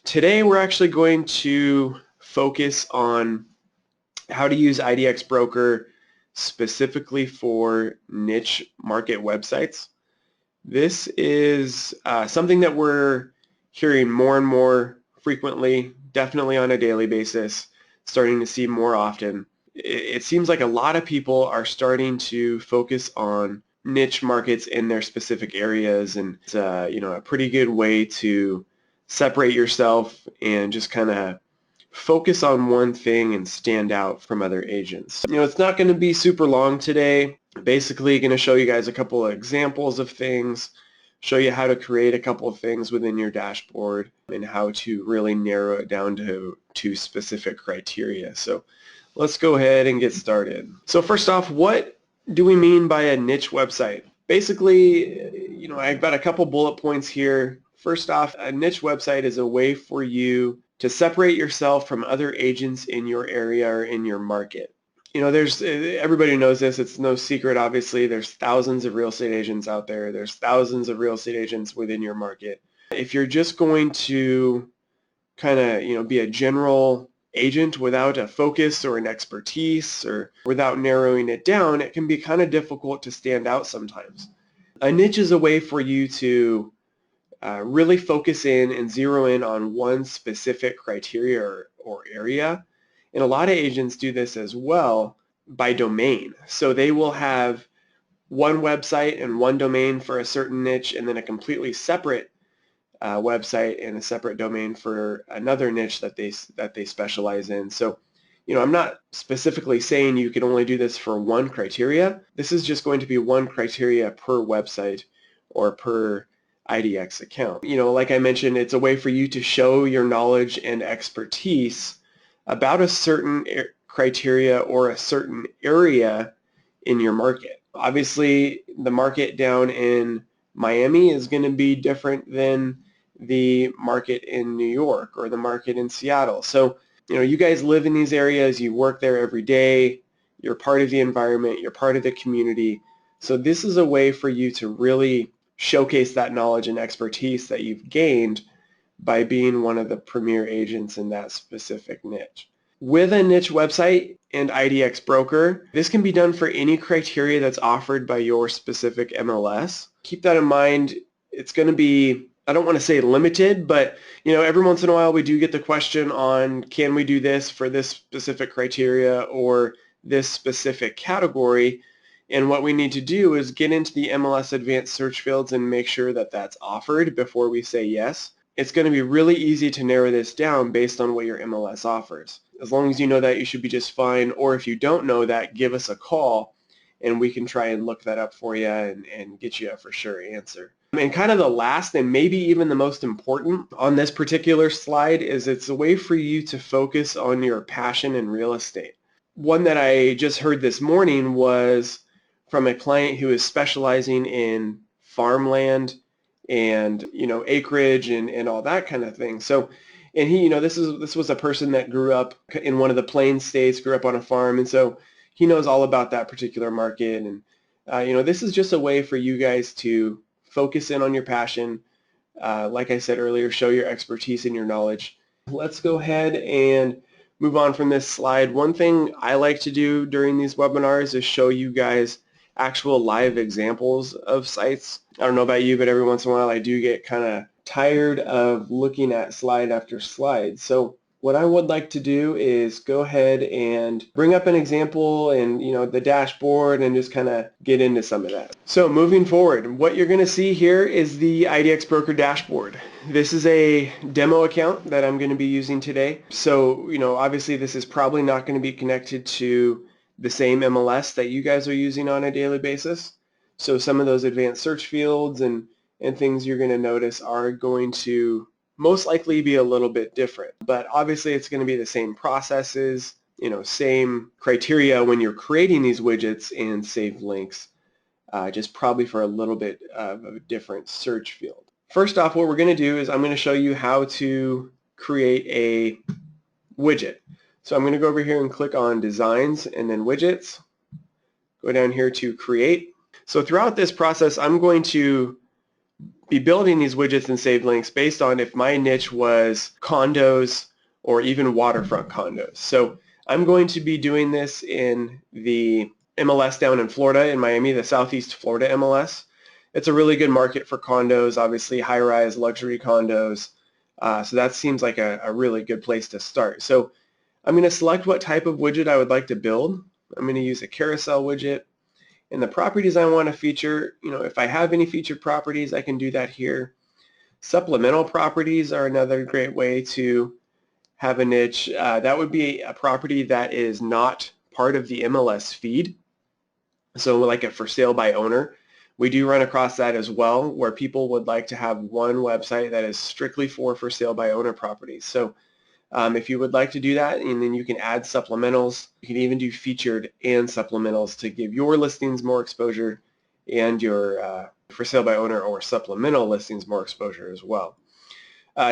Today we're actually going to focus on how to use IDX Broker specifically for niche market websites. This is something that we're hearing more and more frequently, definitely on a daily basis, starting to see more often. It seems like a lot of people are starting to focus on niche markets in their specific areas, and it's a pretty good way to separate yourself and just kind of focus on one thing and stand out from other agents. It's not going to be super long today. Basically going to show you guys a couple of examples of things, show you how to create a couple of things within your dashboard, and how to really narrow it down to specific criteria. So let's go ahead and get started. So first off, what do we mean by a niche website? Basically, I've got a couple bullet points here. First off, a niche website is a way for you to separate yourself from other agents in your area or in your market. Everybody knows this. It's no secret, obviously. There's thousands of real estate agents out there. There's thousands of real estate agents within your market. If you're just going to kind of, be a general agent without a focus or an expertise or without narrowing it down, it can be kind of difficult to stand out sometimes. A niche is a way for you to really focus in and zero in on one specific criteria or area. And a lot of agents do this as well by domain. So they will have one website and one domain for a certain niche, and then a completely separate website and a separate domain for another niche that they specialize in. So, I'm not specifically saying you can only do this for one criteria. This is just going to be one criteria per website or per IDX account. Like I mentioned, it's a way for you to show your knowledge and expertise about a certain criteria or a certain area in your market. Obviously, the market down in Miami is going to be different than the market in New York or the market in Seattle. So, you guys live in these areas, you work there every day, you're part of the environment, you're part of the community. So this is a way for you to really showcase that knowledge and expertise that you've gained by being one of the premier agents in that specific niche. With a niche website and IDX Broker, this can be done for any criteria that's offered by your specific MLS. Keep that in mind. It's going to be, I don't want to say limited, but every once in a while we do get the question on, can we do this for this specific criteria or this specific category? And what we need to do is get into the MLS advanced search fields and make sure that that's offered before we say yes. It's going to be really easy to narrow this down based on what your MLS offers. As long as you know that, you should be just fine. Or if you don't know that, give us a call and we can try and look that up for you and get you a for sure answer. And kind of the last and maybe even the most important on this particular slide is it's a way for you to focus on your passion in real estate. One that I just heard this morning was from a client who is specializing in farmland and acreage and all that kind of thing. So, and he, this was a person that grew up in one of the plain states, grew up on a farm, and so he knows all about that particular market. And this is just a way for you guys to focus in on your passion. Like I said earlier, show your expertise and your knowledge. Let's go ahead and move on from this slide. One thing I like to do during these webinars is show you guys actual live examples of sites. I don't know about you, but every once in a while I do get kind of tired of looking at slide after slide. So what I would like to do is go ahead and bring up an example and the dashboard and just kind of get into some of that. So moving forward, what you're going to see here is the IDX Broker dashboard. This is a demo account that I'm going to be using today. So obviously this is probably not going to be connected to the same MLS that you guys are using on a daily basis. So some of those advanced search fields and things you're going to notice are going to most likely be a little bit different. But obviously it's going to be the same processes, same criteria when you're creating these widgets and saved links, just probably for a little bit of a different search field. First off, what we're going to do is I'm going to show you how to create a widget. So I'm going to go over here and click on Designs and then Widgets. Go down here to Create. So throughout this process, I'm going to be building these widgets and saved links based on if my niche was condos or even waterfront condos. So I'm going to be doing this in the MLS down in Florida, in Miami, the Southeast Florida MLS. It's a really good market for condos, obviously high-rise luxury condos. So that seems like a really good place to start. So I'm going to select what type of widget I would like to build. I'm going to use a carousel widget. And the properties I want to feature, if I have any featured properties, I can do that here. Supplemental properties are another great way to have a niche. That would be a property that is not part of the MLS feed. So like a for sale by owner. We do run across that as well, where people would like to have one website that is strictly for sale by owner properties. So if you would like to do that, and then you can add supplementals. You can even do featured and supplementals to give your listings more exposure and your for sale by owner or supplemental listings more exposure as well.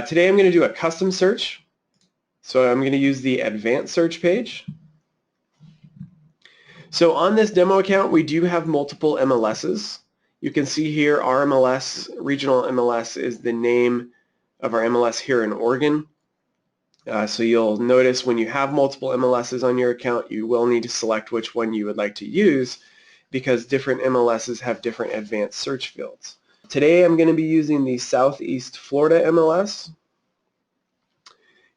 Today I'm going to do a custom search. So I'm going to use the advanced search page. So on this demo account, we do have multiple MLSs. You can see here our MLS, regional MLS, is the name of our MLS here in Oregon. So you'll notice when you have multiple MLSs on your account, you will need to select which one you would like to use because different MLSs have different advanced search fields. Today I'm going to be using the Southeast Florida MLS.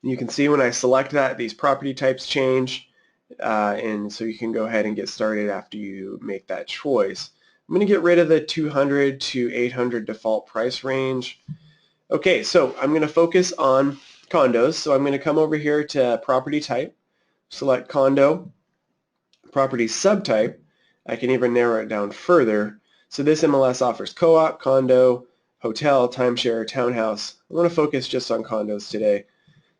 You can see when I select that, these property types change, and so you can go ahead and get started after you make that choice. I'm going to get rid of the 200 to 800 default price range. Okay, so I'm going to focus on condos. So I'm going to come over here to property type, select condo, property subtype. I can even narrow it down further. So this MLS offers co-op, condo, hotel, timeshare, townhouse. I'm going to focus just on condos today.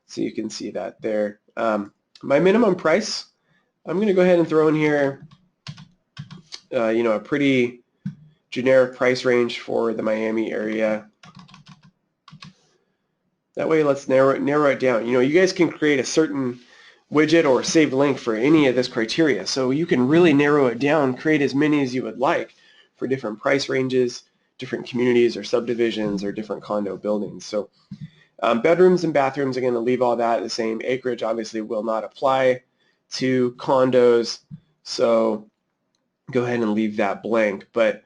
So you can see that there. My minimum price, I'm going to go ahead and throw in here, a pretty generic price range for the Miami area. That way, let's narrow it down. You guys can create a certain widget or saved link for any of this criteria. So you can really narrow it down, create as many as you would like for different price ranges, different communities or subdivisions or different condo buildings. So bedrooms and bathrooms, are going to leave all that the same. Acreage obviously will not apply to condos, so go ahead and leave that blank. But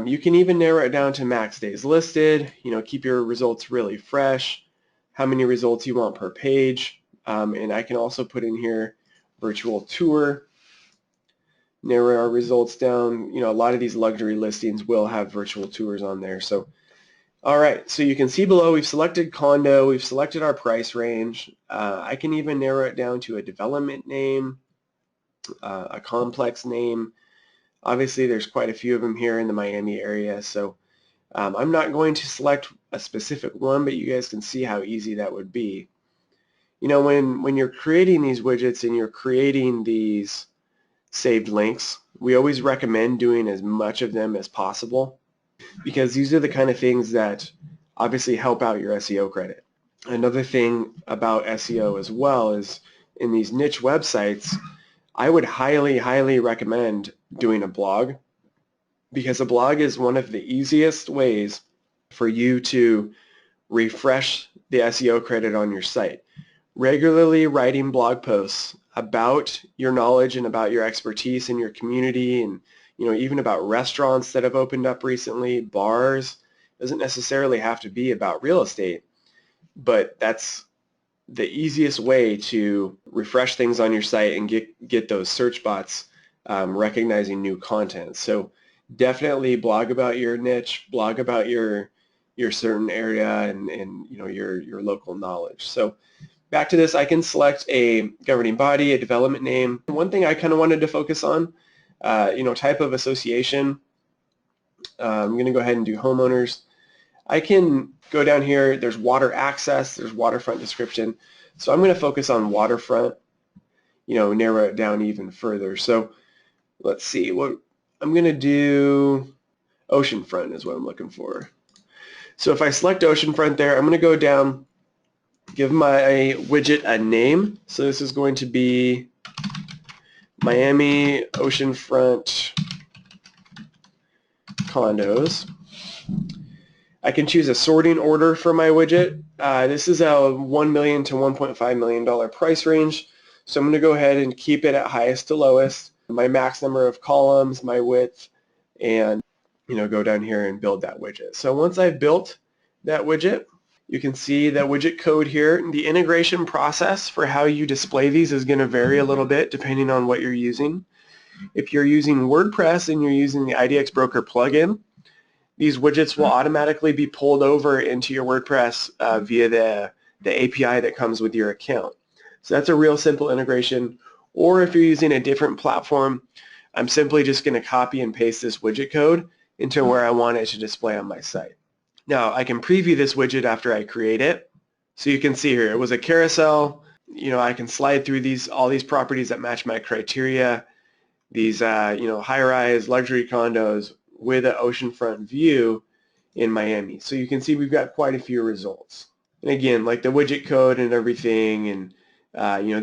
you can even narrow it down to max days listed, keep your results really fresh, how many results you want per page, and I can also put in here virtual tour, narrow our results down. A lot of these luxury listings will have virtual tours on there. So all right, so you can see below we've selected condo, we've selected our price range. I can even narrow it down to a development name, a complex name. Obviously there's quite a few of them here in the Miami area, so I'm not going to select a specific one, but you guys can see how easy that would be. When you're creating these widgets and you're creating these saved links, we always recommend doing as much of them as possible, because these are the kind of things that obviously help out your SEO credit. Another thing about SEO as well is in these niche websites, I would highly, highly recommend doing a blog, because a blog is one of the easiest ways for you to refresh the SEO credit on your site. Regularly writing blog posts about your knowledge and about your expertise in your community, and even about restaurants that have opened up recently, bars. Doesn't necessarily have to be about real estate, but that's the easiest way to refresh things on your site and get those search bots recognizing new content. So definitely blog about your niche, blog about your certain area and your local knowledge. So back to this, I can select a governing body, a development name. One thing I kind of wanted to focus on, type of association. I'm going to go ahead and do homeowners. I can go down here. There's water access. There's waterfront description. So I'm going to focus on waterfront, narrow it down even further. So let's see. What I'm going to do, oceanfront is what I'm looking for. So if I select oceanfront there, I'm going to go down, give my widget a name. So this is going to be Miami oceanfront condos. I can choose a sorting order for my widget. This is a $1 million to $1.5 million price range. So I'm going to go ahead and keep it at highest to lowest, my max number of columns, my width, and go down here and build that widget. So once I've built that widget, you can see that widget code here. The integration process for how you display these is going to vary a little bit depending on what you're using. If you're using WordPress and you're using the IDX Broker plugin, these widgets will automatically be pulled over into your WordPress via the API that comes with your account. So that's a real simple integration. Or if you're using a different platform, I'm simply just going to copy and paste this widget code into where I want it to display on my site. Now I can preview this widget after I create it. So you can see here, it was a carousel. I can slide through all these properties that match my criteria. These high-rise luxury condos with an oceanfront view in Miami. So you can see we've got quite a few results. And again, like the widget code and everything, and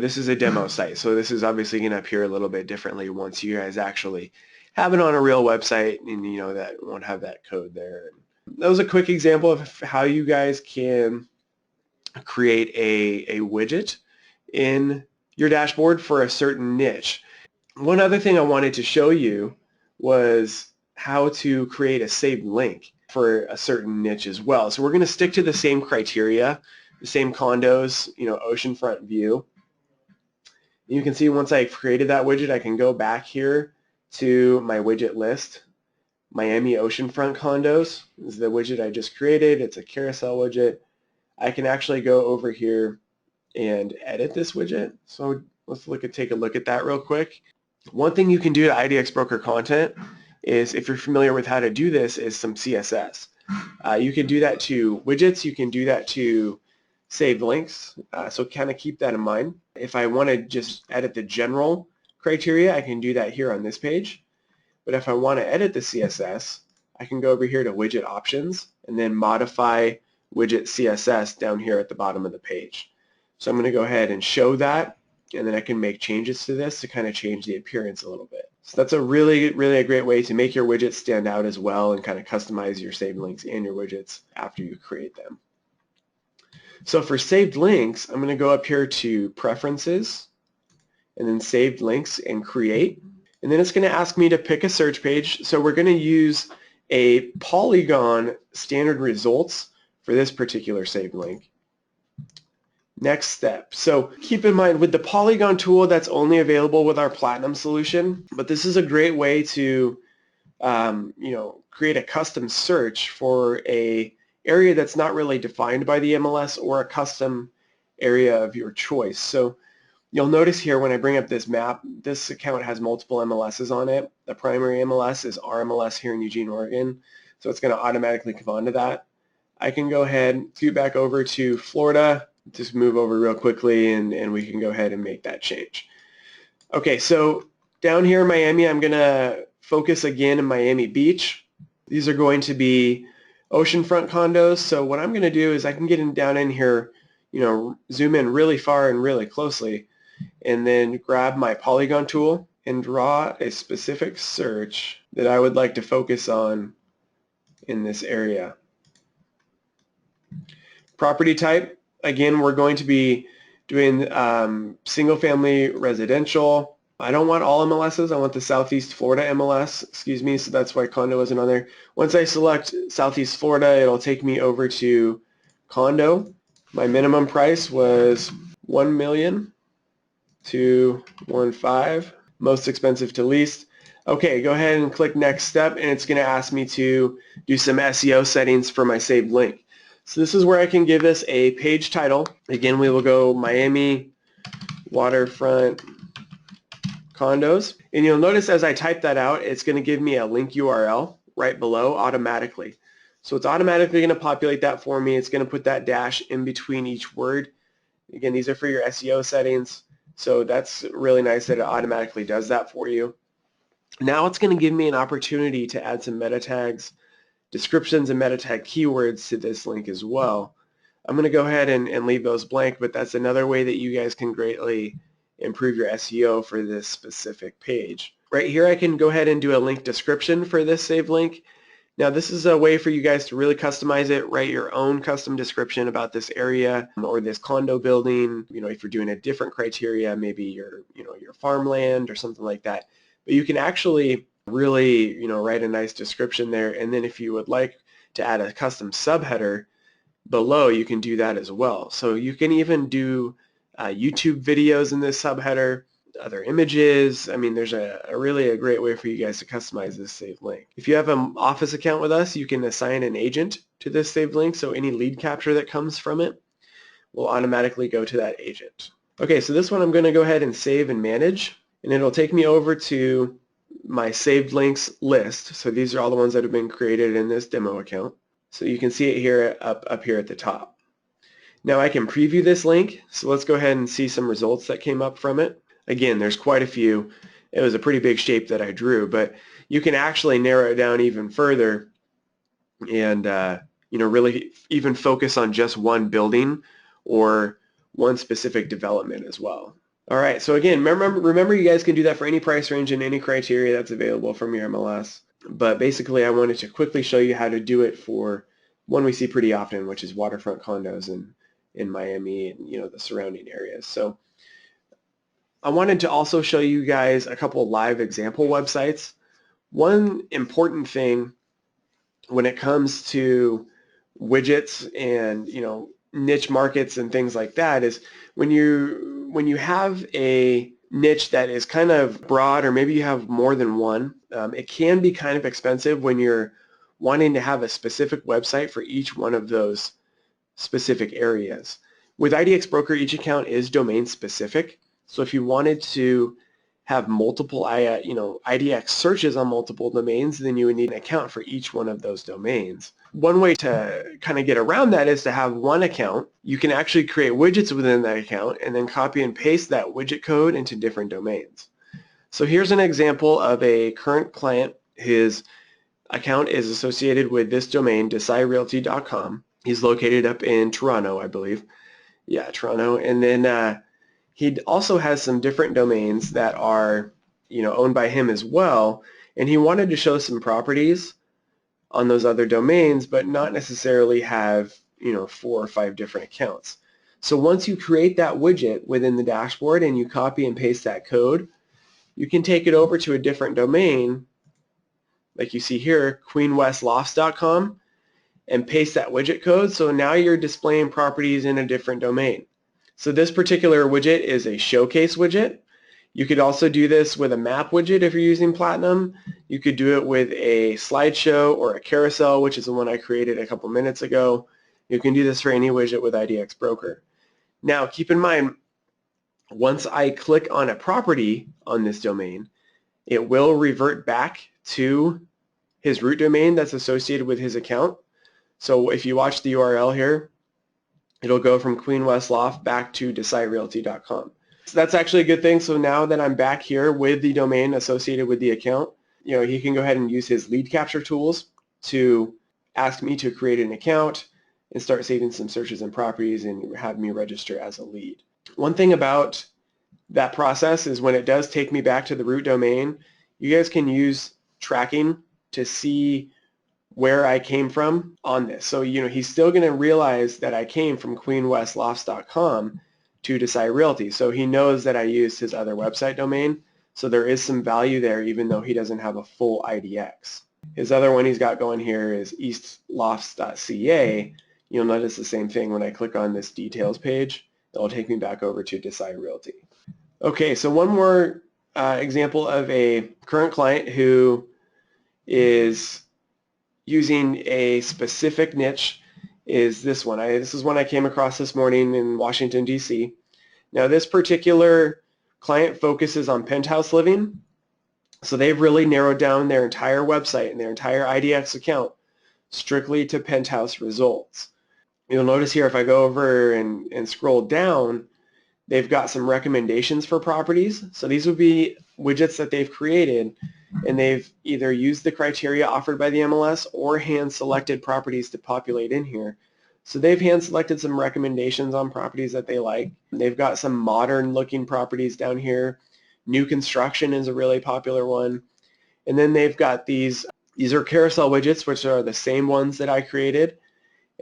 this is a demo site, so this is obviously going to appear a little bit differently once you guys actually have it on a real website, and that won't have that code there. That was a quick example of how you guys can create a widget in your dashboard for a certain niche. One other thing I wanted to show you was how to create a saved link for a certain niche as well. So we're going to stick to the same criteria, the same condos, oceanfront view. You can see once I've created that widget, I can go back here to my widget list. Miami oceanfront condos is the widget I just created. It's a carousel widget. I can actually go over here and edit this widget. So let's take a look at that real quick. One thing you can do to IDX Broker content is, if you're familiar with how to do this, is some CSS. You can do that to widgets. You can do that to saved links. So kind of keep that in mind. If I want to just edit the general criteria, I can do that here on this page. But if I want to edit the CSS, I can go over here to widget options and then modify widget CSS down here at the bottom of the page. So I'm going to go ahead and show that, and then I can make changes to this to kind of change the appearance a little bit. So that's a really a great way to make your widgets stand out as well, and kind of customize your saved links and your widgets after you create them. So for saved links, I'm going to go up here to Preferences, and then Saved Links and Create. And then it's going to ask me to pick a search page. So we're going to use a Polygon standard results for this particular saved link. Next step. So keep in mind, with the Polygon tool, that's only available with our Platinum solution, but this is a great way to create a custom search for a area that's not really defined by the MLS, or a custom area of your choice. So you'll notice here when I bring up this map, this account has multiple MLSs on it. The primary MLS is our MLS here in Eugene, Oregon, so it's going to automatically come onto that. I can go ahead and scoot back over to Florida, just move over real quickly, and we can go ahead and make that change. Okay, so down here in Miami, I'm going to focus again in Miami Beach. These are going to be oceanfront condos, so what I'm going to do is I can get down in here, zoom in really far and really closely, and then grab my Polygon tool and draw a specific search that I would like to focus on in this area. Property type, again, we're going to be doing single-family residential. I don't want all MLSs. I want the Southeast Florida MLS, so that's why condo isn't on there. Once I select Southeast Florida, it'll take me over to condo. My minimum price was $1 million to $1.5 million, most expensive to least. Okay, go ahead and click next step, and it's going to ask me to do some SEO settings for my saved link. So this is where I can give this a page title. Again, we will go Miami waterfront condos, and you'll notice as I type that out, it's going to give me a link URL right below automatically. So it's automatically going to populate that for me. It's going to put that dash in between each word. Again, these are for your SEO settings, so that's really nice that it automatically does that for you. Now it's going to give me an opportunity to add some meta tags, descriptions, and meta tag keywords to this link as well. I'm going to go ahead and leave those blank, but that's another way that you guys can greatly improve your SEO for this specific page. Right here I can go ahead and do a link description for this saved link. Now this is a way for you guys to really customize it, write your own custom description about this area or this condo building. If you're doing a different criteria, maybe your farmland or something like that. But you can actually really, write a nice description there. And then if you would like to add a custom subheader below, you can do that as well. So you can even do YouTube videos in this subheader, other images. I mean, there's really a great way for you guys to customize this saved link. If you have an Office account with us, you can assign an agent to this saved link, so any lead capture that comes from it will automatically go to that agent. Okay, so this one I'm going to go ahead and save and manage, and it'll take me over to my saved links list. So these are all the ones that have been created in this demo account. So you can see it here up here at the top. Now I can preview this link, so let's go ahead and see some results that came up from it. Again, there's quite a few. It was a pretty big shape that I drew, but you can actually narrow it down even further and really even focus on just one building or one specific development as well. All right, so again, remember you guys can do that for any price range and any criteria that's available from your MLS. But basically, I wanted to quickly show you how to do it for one we see pretty often, which is waterfront condos in Miami and the surrounding areas. So I wanted to also show you guys a couple live example websites. One important thing when it comes to widgets and niche markets and things like that is when you have a niche that is kind of broad, or maybe you have more than one, it can be kind of expensive when you're wanting to have a specific website for each one of those specific areas. With IDX Broker, each account is domain specific. So if you wanted to have multiple IDX searches on multiple domains, then you would need an account for each one of those domains. One way to kind of get around that is to have one account. You can actually create widgets within that account and then copy and paste that widget code into different domains. So here's an example of a current client. His account is associated with this domain, desairealty.com. He's located up in Toronto, I believe. Yeah, Toronto. And then he also has some different domains that are, owned by him as well, and he wanted to show some properties on those other domains, but not necessarily have, 4 or 5 different accounts. So once you create that widget within the dashboard and you copy and paste that code, you can take it over to a different domain, like you see here, queenwestlofts.com, and paste that widget code. So now you're displaying properties in a different domain. So this particular widget is a showcase widget. You could also do this with a map widget if you're using Platinum. You could do it with a slideshow or a carousel, which is the one I created a couple minutes ago. You can do this for any widget with IDX Broker. Now keep in mind, once I click on a property on this domain, it will revert back to his root domain that's associated with his account. So if you watch the URL here, it'll go from Queen West Loft back to desairealty.com. So that's actually a good thing. So now that I'm back here with the domain associated with the account, he can go ahead and use his lead capture tools to ask me to create an account and start saving some searches and properties and have me register as a lead. One thing about that process is when it does take me back to the root domain, you guys can use tracking to see where I came from on this. So, he's still going to realize that I came from queenwestlofts.com to Desai Realty. So he knows that I used his other website domain. So there is some value there, even though he doesn't have a full IDX. His other one he's got going here is eastlofts.ca. You'll notice the same thing when I click on this details page. It'll take me back over to Desai Realty. Okay, so one more example of a current client who is using a specific niche is this one. This is one I came across this morning in Washington, D.C. Now this particular client focuses on penthouse living, so they've really narrowed down their entire website and their entire IDX account strictly to penthouse results. You'll notice here if I go over and scroll down, they've got some recommendations for properties. So these would be widgets that they've created, and they've either used the criteria offered by the MLS or hand-selected properties to populate in here. So they've hand-selected some recommendations on properties that they like. They've got some modern-looking properties down here. New construction is a really popular one. And then they've got these These are carousel widgets, which are the same ones that I created,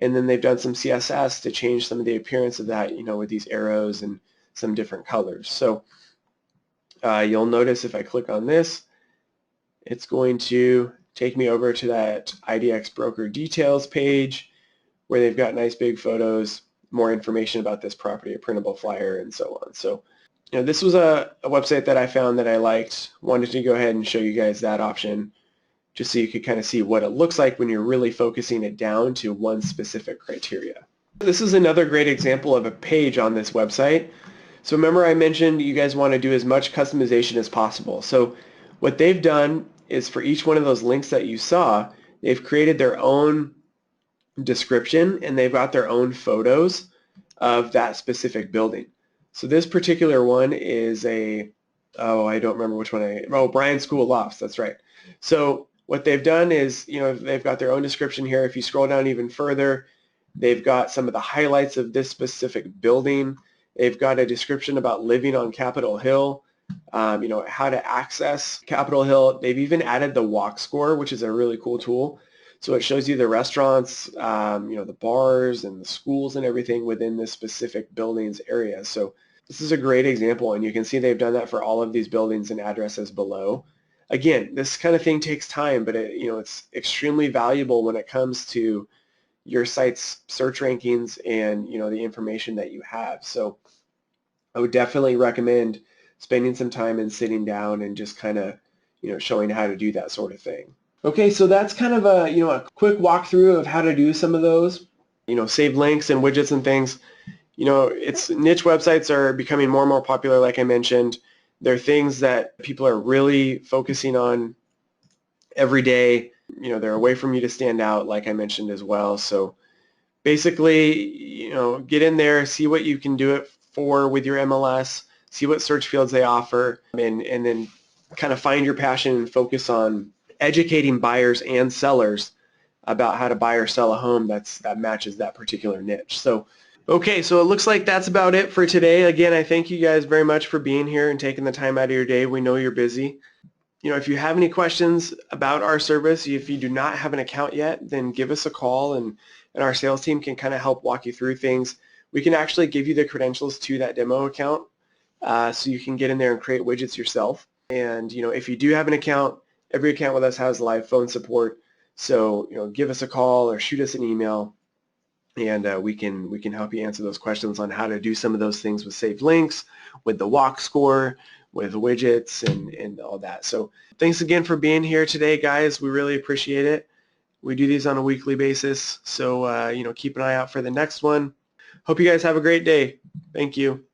and then they've done some CSS to change some of the appearance of that, with these arrows and some different colors. So you'll notice if I click on this, it's going to take me over to that IDX Broker details page where they've got nice big photos, more information about this property, a printable flyer, and so on. So this was a website that I found that I liked. Wanted to go ahead and show you guys that option just so you could kind of see what it looks like when you're really focusing it down to one specific criteria. This is another great example of a page on this website. So remember I mentioned you guys want to do as much customization as possible. So what they've done is for each one of those links that you saw, they've created their own description and they've got their own photos of that specific building. So this particular one is I don't remember which one Bryan School Lofts, that's right. So what they've done is, they've got their own description here. If you scroll down even further, they've got some of the highlights of this specific building. They've got a description about living on Capitol Hill, how to access Capitol Hill. They've even added the walk score, which is a really cool tool. So it shows you the restaurants, the bars and the schools and everything within this specific building's area. So this is a great example, and you can see they've done that for all of these buildings and addresses below. Again, this kind of thing takes time, but it's extremely valuable when it comes to your site's search rankings and the information that you have. So I would definitely recommend spending some time and sitting down and just kind of showing how to do that sort of thing. Okay, so that's kind of a quick walkthrough of how to do some of those, save links and widgets and things. It's niche websites are becoming more and more popular, like I mentioned. They're things that people are really focusing on every day. They're a way for you to stand out, like I mentioned as well. So basically, get in there, see what you can do it for with your MLS, see what search fields they offer, and then kind of find your passion and focus on educating buyers and sellers about how to buy or sell a home that matches that particular niche. So, okay, so it looks like that's about it for today. Again, I thank you guys very much for being here and taking the time out of your day. We know you're busy. If you have any questions about our service, if you do not have an account yet, then give us a call and our sales team can kind of help walk you through things. We can actually give you the credentials to that demo account so you can get in there and create widgets yourself. And if you do have an account, every account with us has live phone support. So give us a call or shoot us an email, and we can help you answer those questions on how to do some of those things with saved links, with the walk score, with widgets, and all that. So thanks again for being here today, guys. We really appreciate it. We do these on a weekly basis, so keep an eye out for the next one. Hope you guys have a great day. Thank you.